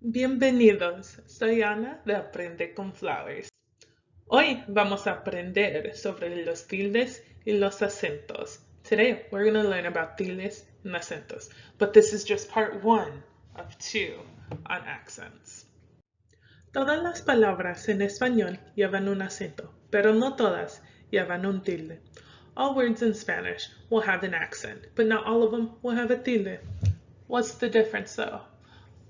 Bienvenidos, soy Ana de Aprende con Flowers. Hoy vamos a aprender sobre los tildes y los acentos. Today we're going to learn about tildes and acentos, but this is just part one of two on accents. Todas las palabras en español llevan un acento, pero no todas llevan un tilde. All words in Spanish will have an accent, but not all of them will have a tilde. What's the difference though?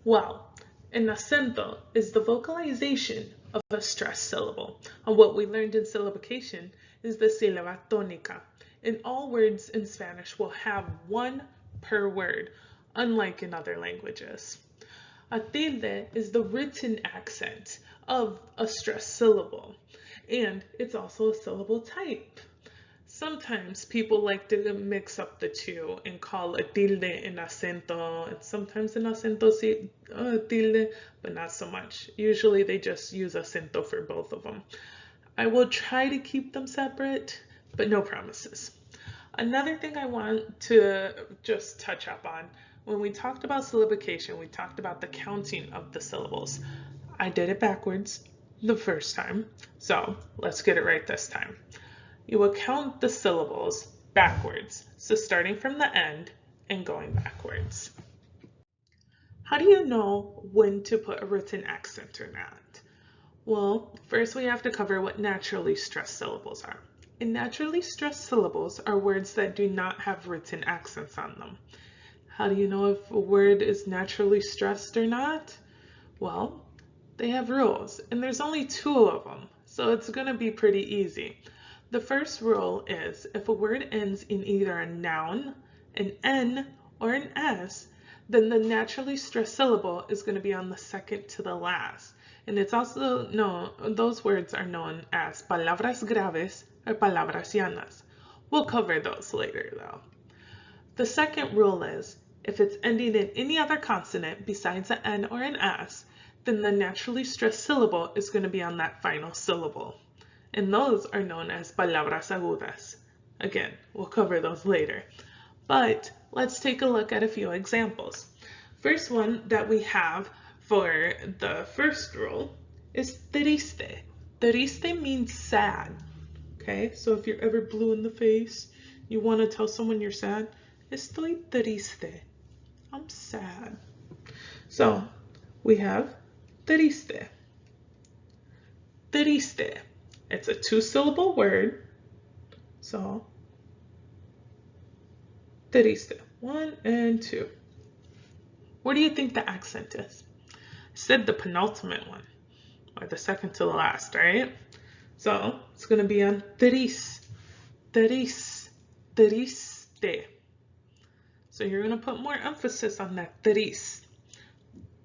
Well, an acento is the vocalization of a stressed syllable. And what we learned in syllabication is the sílaba tónica. And all words in Spanish will have one per word, unlike in other languages. A tilde is the written accent of a stressed syllable, and it's also a syllable type. Sometimes people like to mix up the two and call a tilde an acento, and sometimes an acento tilde, but not so much. Usually they just use acento for both of them. I will try to keep them separate, but no promises. Another thing I want to just touch up on, when we talked about syllabication, we talked about the counting of the syllables. I did it backwards the first time, so let's get it right this time. You will count the syllables backwards, so starting from the end and going backwards. How do you know when to put a written accent or not? Well, first we have to cover what naturally stressed syllables are. And naturally stressed syllables are words that do not have written accents on them. How do you know if a word is naturally stressed or not? Well, they have rules, and there's only two of them, so it's going to be pretty easy. The first rule is if a word ends in either a noun, an N, or an S, then the naturally stressed syllable is going to be on the second to the last. And it's also known, those words are known as palabras graves or palabras llanas. We'll cover those later though. The second rule is if it's ending in any other consonant besides an N or an S, then the naturally stressed syllable is going to be on that final syllable. And those are known as palabras agudas. Again, we'll cover those later. But let's take a look at a few examples. First one that we have for the first rule is triste. Triste means sad. Okay, so if you're ever blue in the face, you want to tell someone you're sad, estoy triste. I'm sad. So we have triste. Triste. It's a two-syllable word, so triste, 1 and 2. What do you think the accent is? I said the penultimate one, or the second to the last, right? So it's going to be on triste. So you're going to put more emphasis on that triste.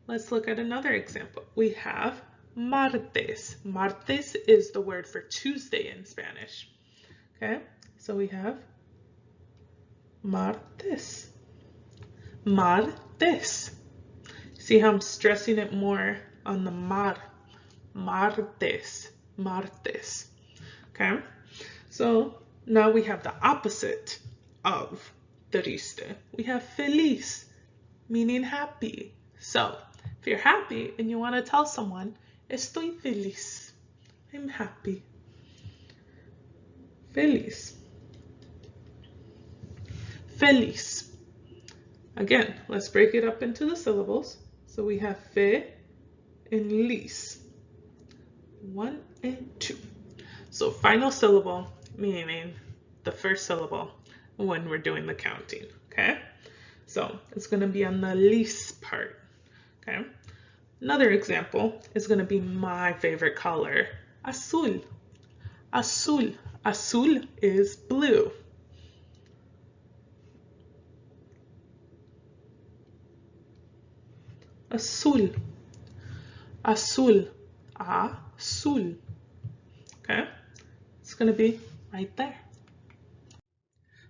Let's look at another example. We have martes. Martes is the word for Tuesday in Spanish. Okay, so we have martes. Martes. See how I'm stressing it more on the mar. Martes. Martes. Okay, so now we have the opposite of triste. We have feliz, meaning happy. So if you're happy and you want to tell someone, estoy feliz. I'm happy. Feliz. Feliz. Again, let's break it up into the syllables. So we have fe and lis. 1 and 2. So final syllable, meaning the first syllable when we're doing the counting. Okay? So it's going to be on the lis part. Okay? Another example is going to be my favorite color, azul. Azul. Azul is blue. Azul. Azul. Azul. Okay? It's going to be right there.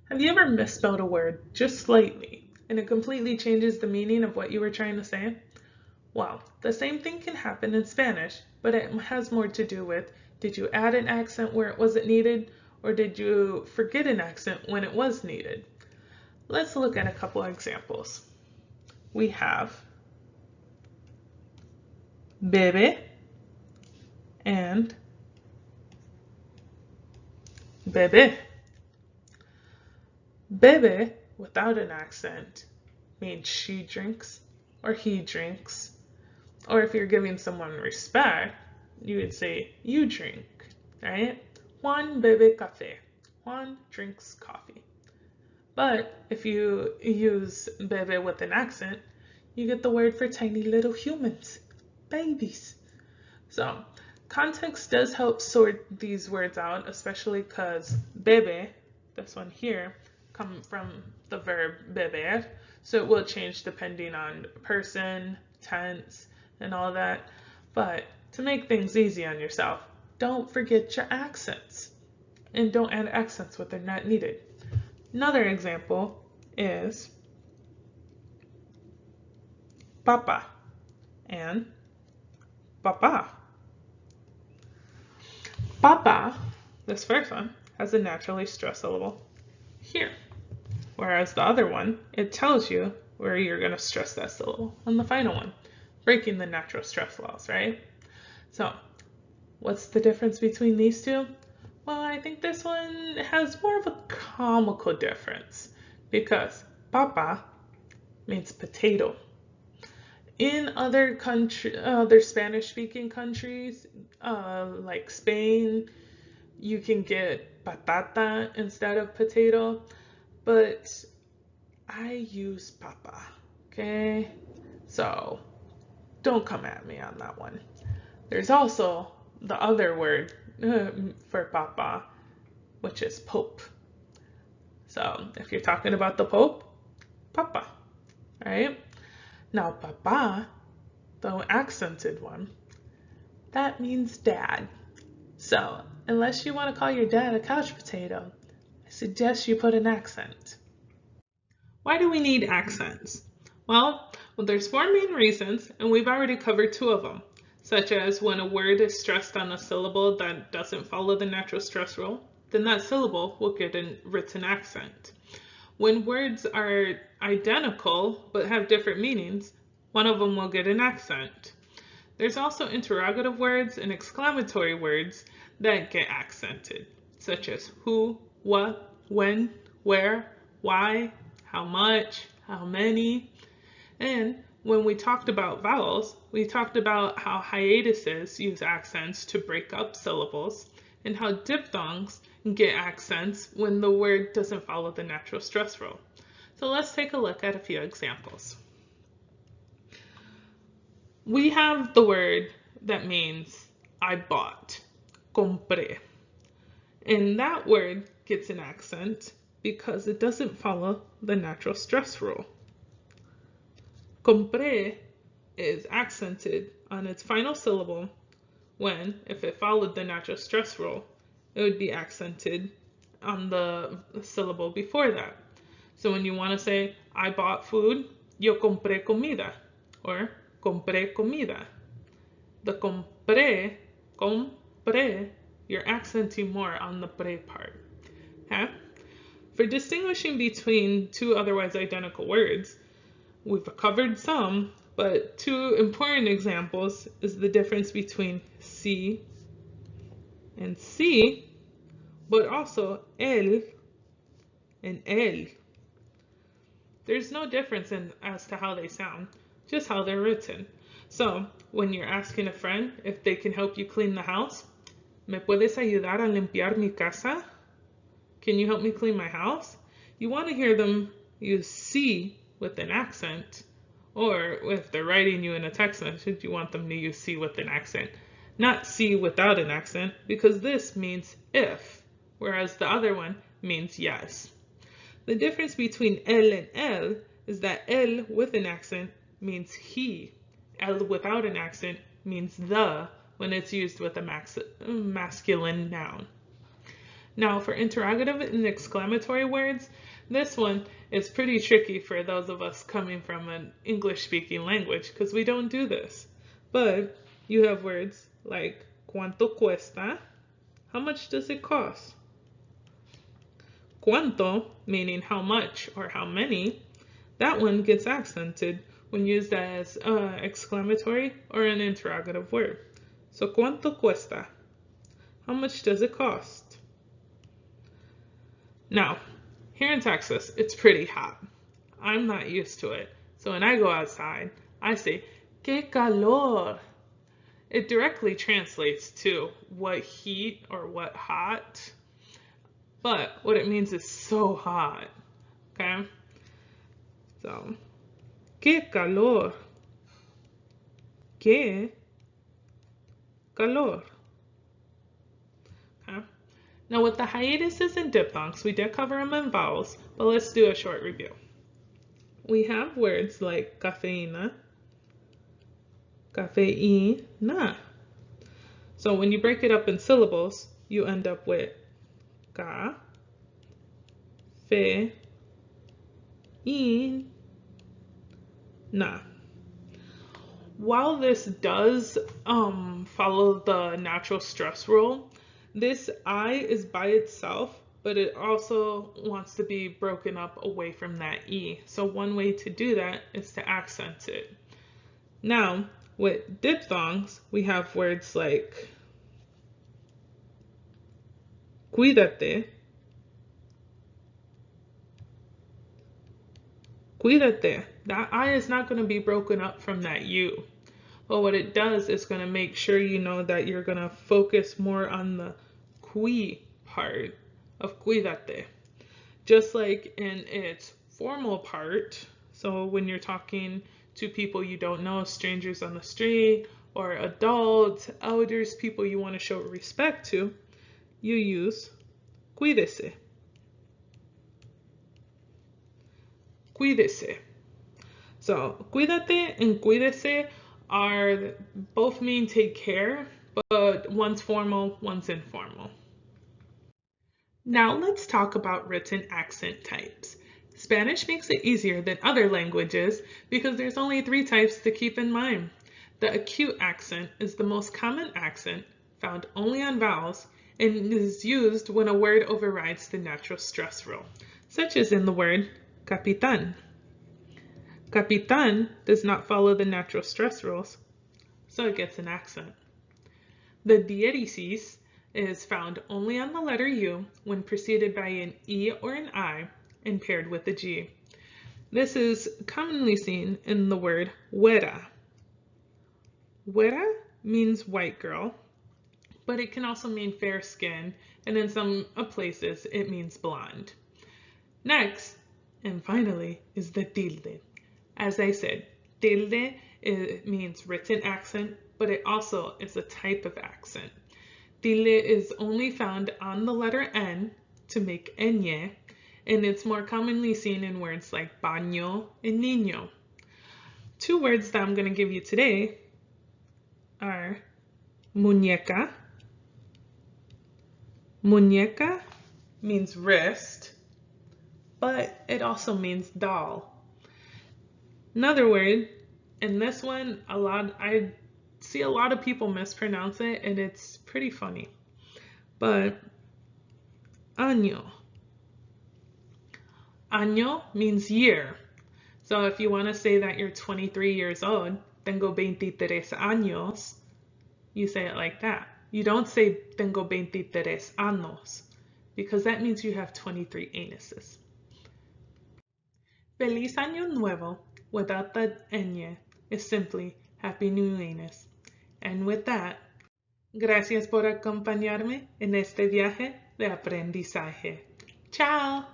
Have you ever misspelled a word just slightly and it completely changes the meaning of what you were trying to say? Well, the same thing can happen in Spanish, but it has more to do with, did you add an accent where it wasn't needed, or did you forget an accent when it was needed? Let's look at a couple of examples. We have bebe and bebe. Bebe without an accent means she drinks or he drinks. Or if you're giving someone respect, you would say you drink, right? Juan bebe café. Juan drinks coffee. But if you use bebe with an accent, you get the word for tiny little humans, babies. So context does help sort these words out, especially because bebe, this one here, come from the verb beber, so it will change depending on person, tense, and all that. But to make things easy on yourself, don't forget your accents. And don't add accents when they're not needed. Another example is papa and papa. Papa, this first one, has a naturally stressed syllable here. Whereas the other one, it tells you where you're going to stress that syllable on the final one, breaking the natural stress laws, right? So, what's the difference between these two? Well, I think this one has more of a comical difference because papa means potato. In other Spanish-speaking countries, like Spain, you can get patata instead of potato, but I use papa, okay? So don't come at me on that one. There's also the other word for papa, which is pope. So if you're talking about the pope, papa, right? Now papa, the accented one, that means dad. So unless you want to call your dad a couch potato, I suggest you put an accent. Why do we need accents? Well, there's four main reasons, and we've already covered two of them, such as when a word is stressed on a syllable that doesn't follow the natural stress rule, then that syllable will get a written accent. When words are identical but have different meanings, one of them will get an accent. There's also interrogative words and exclamatory words that get accented, such as who, what, when, where, why, how much, how many. And when we talked about vowels, we talked about how hiatuses use accents to break up syllables and how diphthongs get accents when the word doesn't follow the natural stress rule. So let's take a look at a few examples. We have the word that means I bought, compré. And that word gets an accent because it doesn't follow the natural stress rule. Compré is accented on its final syllable when, if it followed the natural stress rule, it would be accented on the syllable before that. So when you want to say, I bought food, yo compré comida, or compré comida. The compré, you're accenting more on the pre part. Okay? For distinguishing between two otherwise identical words, we've covered some, but two important examples is the difference between sí and sí, but also él and él. There's no difference as to how they sound, just how they're written. So, when you're asking a friend if they can help you clean the house, ¿Me puedes ayudar a limpiar mi casa? Can you help me clean my house? You want to hear them use sí with an accent, or if they're writing you in a text message, you want them to use sí with an accent. Not sí without an accent, because this means if, whereas the other one means yes. The difference between él and él is that él with an accent means he. Él without an accent means the when it's used with a masculine noun. Now for interrogative and exclamatory words, this one is pretty tricky for those of us coming from an English-speaking language because we don't do this. But you have words like ¿Cuánto cuesta? How much does it cost? ¿Cuánto, meaning how much or how many, that one gets accented when used as exclamatory or an interrogative word. So, ¿cuánto cuesta? How much does it cost? Now, here in Texas, it's pretty hot. I'm not used to it. So when I go outside, I say, "Qué calor." It directly translates to what heat or what hot, but what it means is so hot. Okay? So, "Qué calor." ¿Qué calor? Okay? Now with the hiatuses and diphthongs, we did cover them in vowels, but let's do a short review. We have words like cafeína, cafeína. So when you break it up in syllables, you end up with ca, fe, in, na. While this does follow the natural stress rule, this I is by itself, but it also wants to be broken up away from that E. So one way to do that is to accent it. Now, with diphthongs, we have words like cuídate, cuídate. That I is not going to be broken up from that U. But what it does is going to make sure you know that you're going to focus more on the qui part of cuídate. Just like in its formal part, so when you're talking to people you don't know, strangers on the street, or adults, elders, people you want to show respect to, you use cuídese. Cuídese. So, cuídate and cuídese are both mean take care, but one's formal, one's informal. Now let's talk about written accent types. Spanish makes it easier than other languages because there's only 3 types to keep in mind. The acute accent is the most common accent, found only on vowels, and is used when a word overrides the natural stress rule, such as in the word capitán. Capitán does not follow the natural stress rules, so it gets an accent. The diéresis is found only on the letter U when preceded by an E or an I and paired with a G. This is commonly seen in the word güera. Güera means white girl, but it can also mean fair skin, and in some places it means blonde. Next, and finally, is the tilde. As I said, tilde means written accent, but it also is a type of accent. Tilde is only found on the letter N to make ñ, and it's more commonly seen in words like baño and niño. 2 words that I'm going to give you today are muñeca. Muñeca means wrist, but it also means doll. Another word, and this one, I see a lot of people mispronounce it, and it's pretty funny. But año. Año means year. So if you want to say that you're 23 years old, tengo 23 años, you say it like that. You don't say tengo 23 años, because that means you have 23 anuses. Feliz Año Nuevo without the ñ is simply Happy New Anus. And with that, gracias por acompañarme en este viaje de aprendizaje. Ciao!